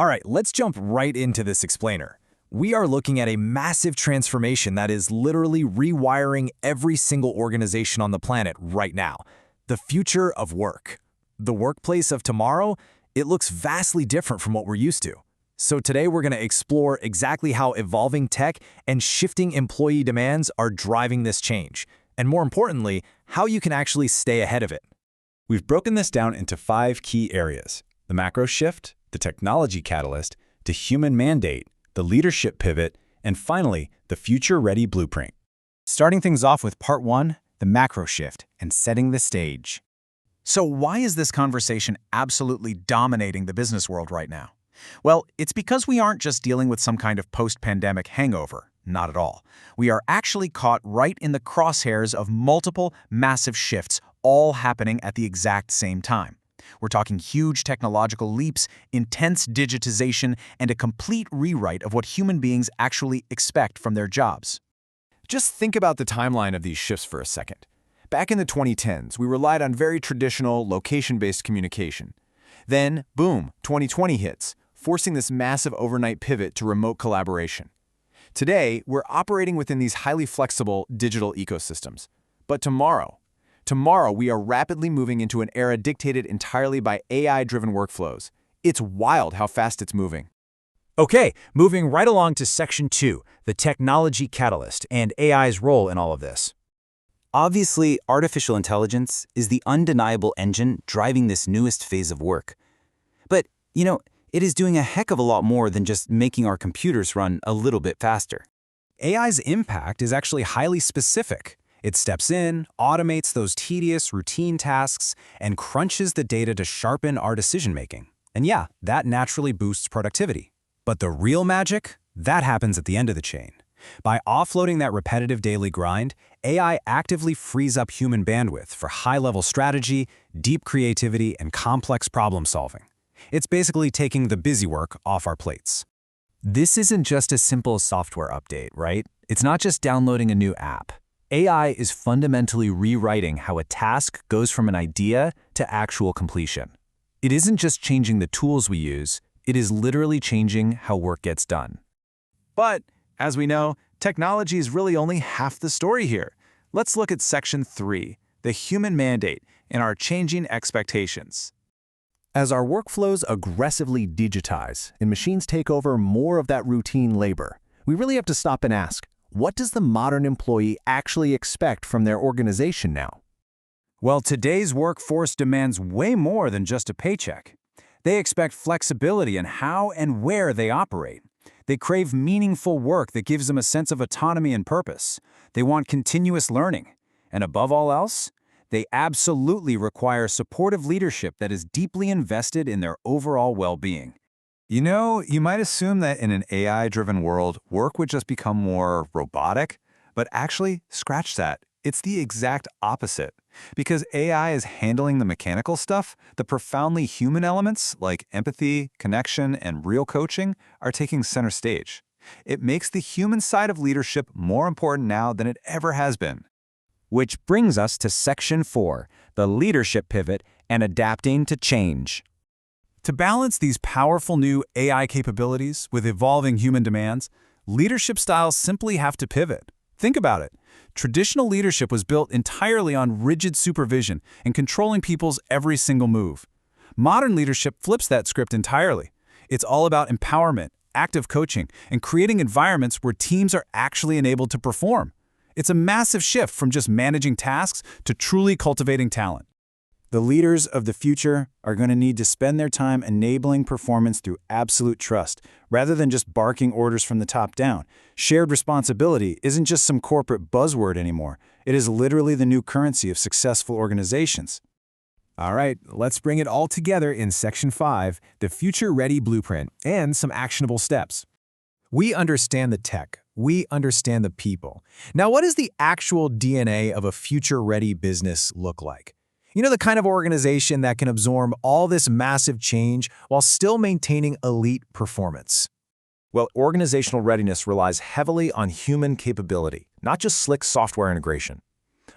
All right, let's jump right into this explainer. We are looking at a massive transformation that is literally rewiring every single organization on the planet right now. The future of work. The workplace of tomorrow, it looks vastly different from what we're used to. So today we're going to explore exactly how evolving tech and shifting employee demands are driving this change, and more importantly, how you can actually stay ahead of it. We've broken this down into 5 key areas: the macro shift, the technology catalyst, the human mandate, the leadership pivot, and finally, the future-ready blueprint. Starting things off with part 1, the macro shift, and setting the stage. So why is this conversation absolutely dominating the business world right now? Well, it's because we aren't just dealing with some kind of post-pandemic hangover. Not at all. We are actually caught right in the crosshairs of multiple massive shifts, all happening at the exact same time. We're talking huge technological leaps, intense digitization, and a complete rewrite of what human beings actually expect from their jobs. Just think about the timeline of these shifts for a second. Back in the 2010s, we relied on very traditional, location-based communication. Then, boom, 2020 hits, forcing this massive overnight pivot to remote collaboration. Today, we're operating within these highly flexible digital ecosystems. But tomorrow we are rapidly moving into an era dictated entirely by AI-driven workflows. It's wild how fast it's moving. Okay, moving right along to Section 2, the technology catalyst and AI's role in all of this. Obviously, artificial intelligence is the undeniable engine driving this newest phase of work. But, it is doing a heck of a lot more than just making our computers run a little bit faster. AI's impact is actually highly specific. It steps in, automates those tedious, routine tasks, and crunches the data to sharpen our decision-making. And yeah, that naturally boosts productivity. But the real magic, that happens at the end of the chain. By offloading that repetitive daily grind, AI actively frees up human bandwidth for high-level strategy, deep creativity, and complex problem-solving. It's basically taking the busy work off our plates. This isn't just a simple software update, right? It's not just downloading a new app. AI is fundamentally rewriting how a task goes from an idea to actual completion. It isn't just changing the tools we use, it is literally changing how work gets done. But, as we know, technology is really only half the story here. Let's look at Section 3, the human mandate, and our changing expectations. As our workflows aggressively digitize and machines take over more of that routine labor, we really have to stop and ask, what does the modern employee actually expect from their organization now? Well, today's workforce demands way more than just a paycheck. They expect flexibility in how and where they operate. They crave meaningful work that gives them a sense of autonomy and purpose. They want continuous learning. And above all else, they absolutely require supportive leadership that is deeply invested in their overall well-being. You might assume that in an AI-driven world, work would just become more robotic, but actually, scratch that. It's the exact opposite. Because AI is handling the mechanical stuff, the profoundly human elements like empathy, connection, and real coaching are taking center stage. It makes the human side of leadership more important now than it ever has been. Which brings us to Section 4, the leadership pivot and adapting to change. To balance these powerful new AI capabilities with evolving human demands, leadership styles simply have to pivot. Think about it. Traditional leadership was built entirely on rigid supervision and controlling people's every single move. Modern leadership flips that script entirely. It's all about empowerment, active coaching, and creating environments where teams are actually enabled to perform. It's a massive shift from just managing tasks to truly cultivating talent. The leaders of the future are going to need to spend their time enabling performance through absolute trust, rather than just barking orders from the top down. Shared responsibility isn't just some corporate buzzword anymore. It is literally the new currency of successful organizations. All right, let's bring it all together in Section 5, the future-ready blueprint, and some actionable steps. We understand the tech. We understand the people. Now, what does the actual DNA of a future-ready business look like? The kind of organization that can absorb all this massive change while still maintaining elite performance. Well, organizational readiness relies heavily on human capability, not just slick software integration.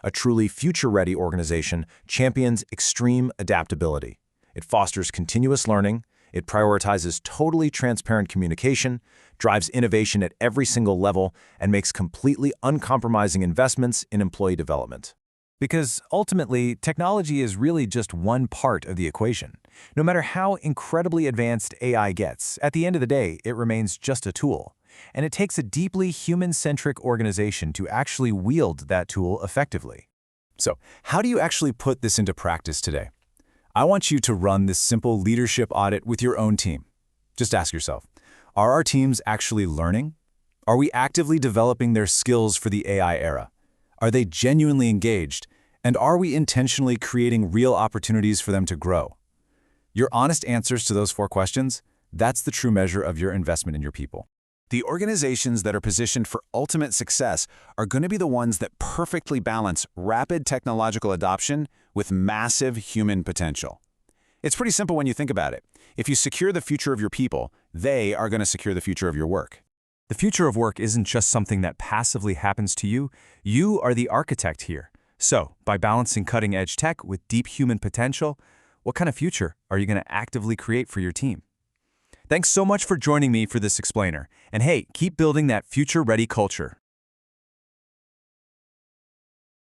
A truly future-ready organization champions extreme adaptability. It fosters continuous learning, It prioritizes totally transparent communication, drives innovation at every single level, and makes completely uncompromising investments in employee development. Because ultimately, technology is really just one part of the equation. No matter how incredibly advanced AI gets, at the end of the day, it remains just a tool. And it takes a deeply human-centric organization to actually wield that tool effectively. So, how do you actually put this into practice today? I want you to run this simple leadership audit with your own team. Just ask yourself, are our teams actually learning? Are we actively developing their skills for the AI era? Are they genuinely engaged? And are we intentionally creating real opportunities for them to grow? Your honest answers to those 4 questions, that's the true measure of your investment in your people. The organizations that are positioned for ultimate success are going to be the ones that perfectly balance rapid technological adoption with massive human potential. It's pretty simple when you think about it. If you secure the future of your people, they are going to secure the future of your work. The future of work isn't just something that passively happens to you. You are the architect here. So, by balancing cutting-edge tech with deep human potential, what kind of future are you going to actively create for your team? Thanks so much for joining me for this explainer. And hey, keep building that future-ready culture.